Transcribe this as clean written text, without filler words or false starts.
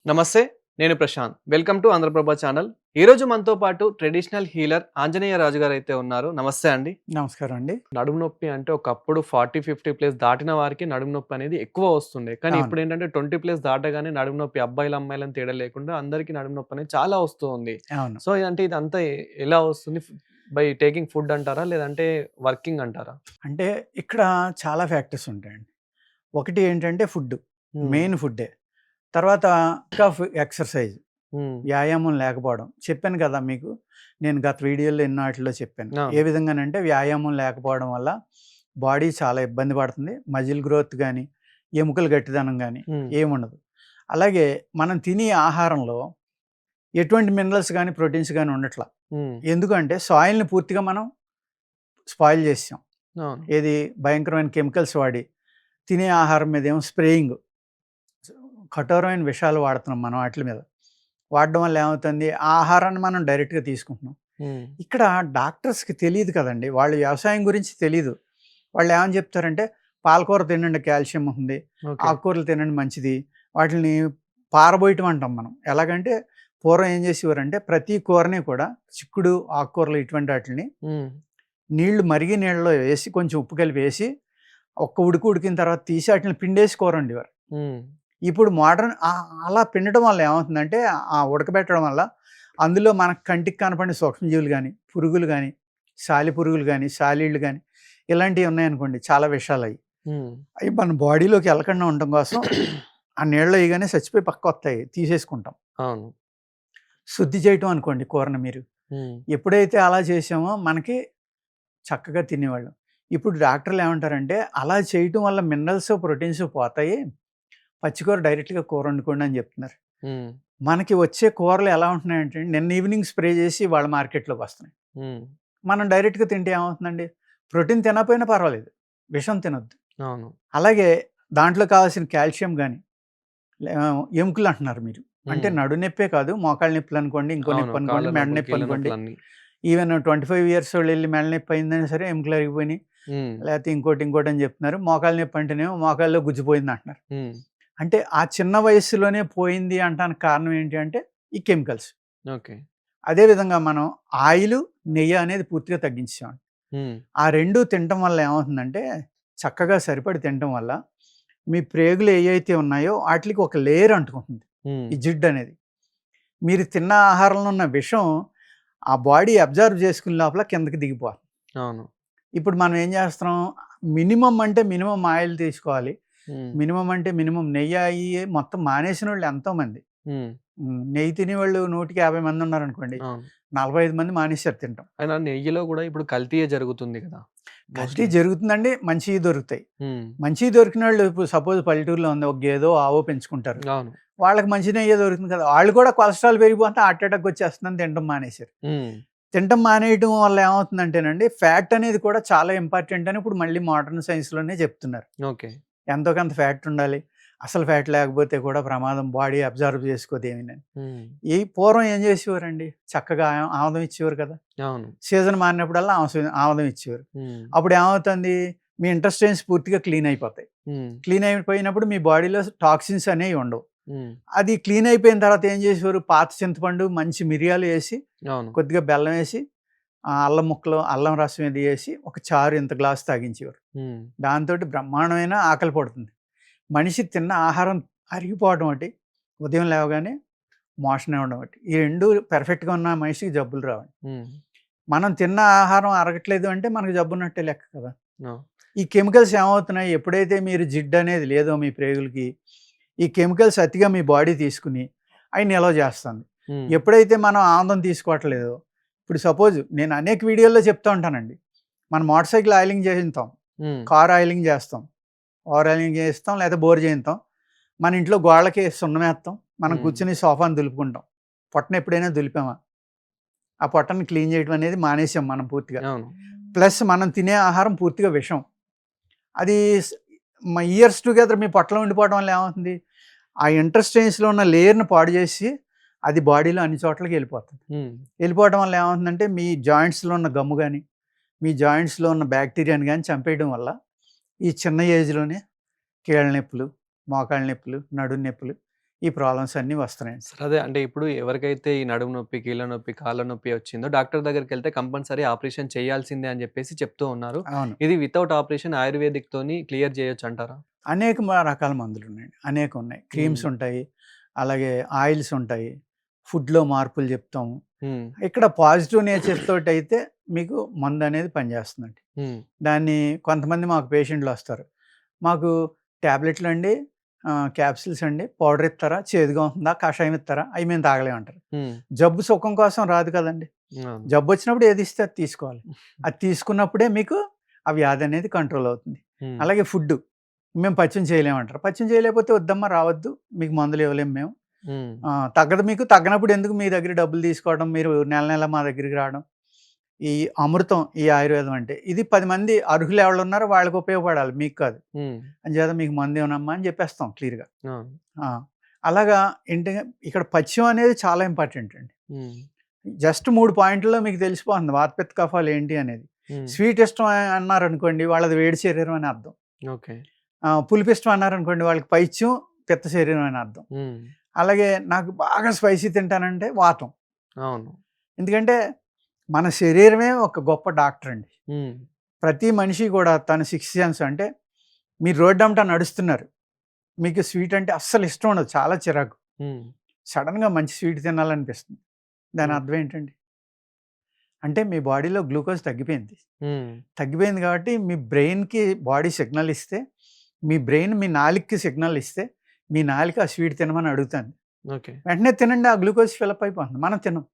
నమస్తే, నేను Prashanth. Welcome to Andhra Prabha channel. ఈరోజు మనతో పాటు ట్రెడిషనల్ హీలర్ ఆంజనేయ రాజు గారు అయితే ఉన్నారు. నమస్తే అండి. నమస్కారం అండి. నడుము నొప్పి అంటే ఒకప్పుడు 40, 50 ప్లస్ దాటిన వారికి నడుము నొప్పి అనేది ఎక్కువ వస్తుండే. కానీ అవును. ఇప్పుడు ఏంటంటే 20 ప్లస్ దాటగానే నడుము నొప్పి అబ్బాయిలు, అమ్మాయిలని తేడా లేకుండా అందరికీ నడుము నొప్పి అనేది చాలా వస్తూ ఉంది. అవును. సో అంటే ఇదంతా ఎలా వస్తుంది? బై టేకింగ్ ఫుడ్ అంటారా? లేదంటే వర్కింగ్ అంటారా? అంటే ఇక్కడ చాలా ఫ్యాక్టర్స్ ఉంటాయండి. ఒకటి ఏంటంటే ఫుడ్. హ్మ్. మెయిన్ ఫుడ్డే. తర్వాత ఎక్సర్సైజ్. హ్మ్. వ్యాయామం లేకపోవడం. చెప్పాను కదా మీకు. నేను గత వీడియోలో ఎన్నో ఆటిల్లో చెప్పాను. అవును. ఏ విధంగానంటే వ్యాయామం లేకపోవడం వల్ల బాడీ చాలా ఇబ్బంది పడుతుంది. మజిల్ గ్రోత్ గానీ, ఎముకలు గట్టిదనం గానీ హ్మ్. ఏముండదు. అలాగే మనం తినే ఆహారంలో ఎటువంటి మినరల్స్ గానీ, ప్రోటీన్స్ గానీ ఉండట్ల. హ్మ్. ఎందుకంటే సాయిల్‌ని పూర్తిగా మనం స్పాయిల్ చేసేసాం. అవును. ఏది భయంకరమైన కెమికల్స్ వాడి తినే ఆహారం మీద ఏమో స్ప్రేయింగ్, కఠోరమైన విషాలు వాడుతున్నాం మనం వాటి మీద. వాడడం వల్ల ఏమవుతుంది, ఆ ఆహారాన్ని మనం డైరెక్ట్గా తీసుకుంటున్నాం. హ్మ్. ఇక్కడ డాక్టర్స్కి తెలియదు కదండి, వాళ్ళు వ్యవసాయం గురించి తెలీదు. వాళ్ళు ఏమని చెప్తారంటే పాలకూర తినండి, కాల్షియం ఉంది, ఓకే. ఆకుకూరలు తినండి మంచిది, వాటిని పారబోయటం అంటాం మనం. ఎలాగంటే పూర్వం ఏం చేసేవారంటే ప్రతి కూరని కూడా చిక్కుడు, ఆకుకూరలు ఇటువంటి వాటిని హ్మ్. నీళ్లు మరిగి నీళ్ళలో వేసి కొంచెం ఉప్పు కలిపి వేసి ఒక్క ఉడికిన తర్వాత తీసి వాటిని పిండేసి కూర వండేవారు. హ్మ్. ఇప్పుడు మోడర్న్ అలా పిండడం వల్ల ఏమవుతుందంటే ఆ ఉడకబెట్టడం వల్ల అందులో మనకు కంటికి కనపడిన సూక్ష్మజీవులు కానీ, పురుగులు కానీ, సాలి పురుగులు కానీ, సాలీళ్ళు కానీ ఇలాంటివి ఉన్నాయనుకోండి, చాలా విషాలు అవి. హ్మ్. అవి మన బాడీలోకి వెళ్ళకుండా ఉండడం కోసం ఆ నీళ్ళలో వేయగానే చచ్చిపోయి పక్క వస్తాయి, తీసేసుకుంటాం. అవును. శుద్ధి చేయటం అనుకోండి కూరని మీరు. హ్మ్. ఎప్పుడైతే అలా చేసామో మనకి చక్కగా తినేవాళ్ళం. ఇప్పుడు డాక్టర్లు ఏమంటారంటే అలా చేయటం వల్ల మినరల్స్, ప్రోటీన్స్ పోతాయి. పచ్చికూర డైరెక్ట్‌గా కూర వండుకోండి అని చెప్తున్నారు. హ్మ్. మనకి వచ్చే కూరలు ఎలా ఉంటున్నాయంటే నిన్న ఈవినింగ్ స్ప్రే చేసి ఇవాళ మార్కెట్‌లోకి వస్తున్నాయి. హ్మ్. మనం డైరెక్ట్‌గా తింటే ఏమవుతుందండి, ప్రోటీన్ తినకపోయినా పర్వాలేదు, విషం తినొద్దు. అవును. అలాగే దాంట్లో కావాల్సిన కాల్షియం గాని, ఎముకలు అంటున్నారు మీరు. అంటే హ్మ్. నడునొప్పే కాదు, మోకాళ్ళ నొప్పులు అనుకోండి, ఇంకో అవును. నొప్పి అనుకోండి, కాళ్ళ మెడ నొప్పులు, నొప్పి కీళ్ళ అనుకోండి. నొప్పులన్నీ. ఈవెన్ 25 ఇయర్స్ వాళ్ళు ఎళ్లి మెడ నొప్పి అయిందైనా సరే ఎముకలు అరిగిపోయినాయి. హ్మ్. లేకపోతే ఇంకోటి అని చెప్తున్నారు. మోకాళ్ళ నొప్పి అంటేనేమో మోకాల్లో గుజ్జిపోయింది అంటున్నారు. హ్మ్. అంటే ఆ చిన్న వయస్సులోనే పోయింది అంటానికి కారణం ఏంటి అంటే ఈ కెమికల్స్. ఓకే. అదే విధంగా మనం ఆయిలు, నెయ్యి అనేది పూర్తిగా తగ్గించేసాం. హ్మ్. ఆ 2 తినటం వల్ల ఏమవుతుందంటే చక్కగా సరిపడి తినటం వల్ల మీ ప్రేగులు ఏయైతే ఉన్నాయో ఆటిలికి ఒక లేయర్ అంటుకుంటుంది. హ్మ్. ఈ జిడ్డు అనేది. మీరు తిన్న ఆహారంలో ఉన్న విషం ఆ బాడీ అబ్జర్వ్ చేసుకునే లోపల కిందకి దిగిపోతుంది. అవును. ఇప్పుడు మనం ఏం చేస్తున్నాం, మినిమమ్ అంటే మినిమమ్ ఆయిల్ తీసుకోవాలి. హ్మ్. మినిమమ్ అంటే మినిమమ్ నెయ్యి అయి మొత్తం మానేసినోళ్ళు ఎంతోమంది. హ్మ్. నెయ్యి తినేవాళ్ళు 150 మంది ఉన్నారనుకోండి. అవును. 45 మంది మానేశారు తినటం. అయినా నెయ్యిలో గూడా ఇప్పుడు కల్తీయే జరుగుతుంది గదా! కల్తీ మోస్ట్‌లీ. జరుగుతుందండి, మంచియి దొరుకుతాయి. హ్మ్. మంచియి దొరికినోళ్ళు ఇప్పుడు సపోజ్ పల్లెటూరులో ఉంది, ఒక గేదో, ఆవో పెంచుకుంటారు. అవును. వాళ్ళకి మంచి నెయ్యే దొరుకుతుంది కదా! ఆళ్ళు కూడా కొలెస్ట్రాల్ పెరిగిపోతే హార్ట్ అటాక్ వచ్చేస్తుందని తినటం మానేశారు. హ్మ్. తినటం మానేయటం వల్ల ఏమవుతుందంటేనండి, ఫ్యాట్ అనేది కూడా చాలా ఇంపార్టెంట్ అని ఇప్పుడు మళ్ళీ మోడర్న్ సైన్స్‌లోనే చెప్తున్నారు. ఓకే. ఎంతో కొంత ఫ్యాట్ ఉండాలి. అసలు ఫ్యాట్ లేకపోతే కూడా ప్రమాదం, బాడీ అబ్జర్వ్ చేసుకోదేమీనని. హ్మ్. ఈ పూర్వం ఏం చేసేవారండి, చక్కగా ఆముదం ఇచ్చేవారు కదా! అవును. సీజన్ మారినప్పుడల్లా ఆముదం ఇచ్చేవారు. హ్మ్. అప్పుడు ఏమవుతుంది, మీ ఇంటెస్టైన్స్ పూర్తిగా క్లీన్ అయిపోతాయి. హ్మ్. క్లీన్ అయిపోయినప్పుడు మీ బాడీలో టాక్సిన్స్ అనేవి ఉండవు. హ్మ్. అది క్లీన్ అయిపోయిన తర్వాత ఏం చేసేవారు, పాత చింతపండు, మంచి మిరియాలు ఏసి, అవును. కొద్దిగా బెల్లం ఏసి, అల్లం ముక్కలు, అల్లం రసం ఇది ఏసి ఒక చారు ఇంత గ్లాస్ తాగించేవారు. హ్మ్. దాంతోటి బ్రహ్మాండమైన ఆకలి పడుతుంది. మనిషి తిన్న ఆహారం అరిగిపోవడం ఒకటి, ఉదయం లేవగానే మోషన్ అవ్వడం ఒకటి. ఈ 2 పర్ఫెక్ట్‌గా ఉన్న మనిషికి జబ్బులు రావండి. హ్మ్. మనం తిన్న ఆహారం అరగట్లేదు అంటే మనకు జబ్బున్నట్టే లెక్క కదా! ఆ! ఈ కెమికల్స్ ఏమవుతున్నాయి, ఎప్పుడైతే మీరు జిడ్డనేది లేదో మీ ప్రేగులకి, ఈ కెమికల్స్ అతిగా మీ బాడీ తీసుకుని అయి నిల్వ చేస్తుంది. హ్మ్. ఎప్పుడైతే మనం ఆనందం తీసుకోవట్లేదో, ఇప్పుడు సపోజ్ నేను అనేక వీడియోల్లో చెప్తూ ఉంటానండి. మనం మోటార్ సైకిల్ ఆయిలింగ్ చేయింతాం, హ్మ్. కార్ ఆయిలింగ్ చేస్తాం, ఓవర్ ఆయిలింగ్ చేయిస్తాం, లేదా బోర్ చేయిస్తాం. మన ఇంట్లో గోడలకి సున్నమేస్తాం. మనం హ్మ్. కూర్చొని సోఫాను దులుపుకుంటాం. పొట్టన ఎప్పుడైనా దులిపామా? ఆ పొట్టని క్లీన్ చేయడం అనేది మానేసాం మనం పూర్తిగా. అవును. ప్లస్ మనం తినే ఆహారం పూర్తిగా విషం. అది స్ ఇయర్స్ టుగెదర్ మీ పొట్టలో ఉండిపోవడం వల్ల ఏమవుతుంది, ఆ ఇంటెస్టైన్స్‌లో ఉన్న లేయర్‌ని పాడు చేసి అది బాడీలో అన్ని చోట్లకి వెళ్ళిపోతుంది. హ్మ్. వెళ్ళిపోవడం వల్ల ఏమవుతుందంటే మీ జాయింట్స్‌లో ఉన్న గమ్ము గాని, మీ జాయింట్స్‌లో ఉన్న బ్యాక్టీరియాని గాని చంపేయడం వల్ల ఈ చిన్న ఏజ్‌లోనే కీళ్ళ నొప్పులు, మోకాళ్ళ నొప్పులు, నడుము నొప్పులు ఈ ప్రాబ్లమ్స్ అన్నీ వస్తున్నాయండి. సరే అదే అంటే ఇప్పుడు ఎవరికైతే ఈ నడుము నొప్పి, కీళ్ళ నొప్పి, కాళ్ళ నొప్పి వచ్చిందో డాక్టర్ దగ్గరికెళ్తే కంపల్సరీ ఆపరేషన్ చేయాల్సిందే అని జెప్పేసి చెప్తూ ఉన్నారు. అవును. ఇది వితౌట్ ఆపరేషన్ ఆయుర్వేదిక్‌తోని క్లియర్ చేయొచ్చంటారా? అనేక రకాల మందులున్నాయండి. అనేకం ఉన్నాయి. క్రీమ్స్ హ్మ్. ఉంటాయి. అలాగే ఆయిల్స్ ఉంటాయి. ఫుడ్‌లో మార్పులు చెప్తాము. హ్మ్. ఇక్కడ పాజిటివ్ నేచర్ తోటైతే మీకు మందనేది పనిచేస్తుందండి. హ్మ్. దాన్ని కొంతమంది మాకు పేషెంట్‌లొస్తారు. మాకు టాబ్లెట్లండి, క్యాప్సూల్స్ అండి, పౌడర్ ఇస్తారా? చేదుగా ఉంటుందా? కషాయం ఇస్తారా? అయి మేము తాగలేమంటారు. హ్మ్. జబ్బు సుఖం కోసం రాదు కదండీ! అవును. జబ్బొచ్చినప్పుడు ఏది ఇస్తే అది తీసుకోవాలి. అది తీసుకున్నప్పుడే మీకు ఆ వ్యాధి అనేది కంట్రోల్ అవుతుంది. హ్మ్. అలాగే ఫుడ్డు. మేము పచ్యం చేయలేమంటారు. పచ్యం చేయలేకపోతే వద్దమ్మా రావద్దు. మీకు మందులు ఇవ్వలేము మేము. హ్మ్. తగ్గదు మీకు. తగ్గనప్పుడు ఎందుకు మీ దగ్గర డబ్బులు తీసుకోవడం, మీరు నెల నెల మా దగ్గరికి రావడం. ఈ అమృతం ఈ ఆయుర్వేదం అంటే. ఇది 10 మంది అర్హులు ఎవళ్ళున్నారో వాళ్ళకి ఉపయోగపడాలి మీకు కాదు. హ్మ్. అంచేత మీకు మందివ్వనమ్మా అని చెప్పేస్తాం క్లియర్‌గా. అవును. ఆ! అలాగా ఏంటి ఇక్కడ పథ్యం అనేది చాలా ఇంపార్టెంట్ అండి. హ్మ్. జస్ట్ 3 పాయింట్‌ల్లో మీకు తెలిసిపోతుంది వాత పిత్త కఫాలు ఏంటి అనేది. హ్మ్. స్వీట్ ఇష్టం అన్నారనుకోండి వాళ్ళది వేడి శరీరం అని అర్థం. ఓకే. పులుపు ఇష్టం అన్నారనుకోండి వాళ్ళకి పైత్యం పిత్త శరీరం అని అర్థం. హ్మ్. అలాగే నాకు బాగా స్పైసీ తింటానంటే వాతం. అవును. ఎందుకంటే మన శరీరమే ఒక గొప్ప డాక్టర్ అండి. హ్మ్. ప్రతి మనిషి కూడా తన సిక్స్త్ సెన్స్ అంటే మీరు రోడ్డంట నడుస్తున్నారు. మీకు స్వీట్ అంటే అస్సలు ఇష్టం ఉండదు. చాలా చిరాకు. హ్మ్. సడెన్‌గా మంచి స్వీట్ తినాలనిపిస్తుంది. దాని ఓకే. అర్థం ఏంటండి? అంటే మీ బాడీలో గ్లూకోజ్ తగ్గిపోయింది. హ్మ్. తగ్గిపోయింది కాబట్టి మీ బ్రెయిన్‌కి బాడీ సిగ్నల్ ఇస్తే, మీ బ్రెయిన్ మీ నాలుకకి సిగ్నల్ ఇస్తే, మీ నాలుక ఆ స్వీట్ తినమని అడుగుతుంది. ఓకే. వెంటనే తినండి ఆ గ్లూకోజ్ ఫిలప్ అయిపోతుంది. మనం తినం.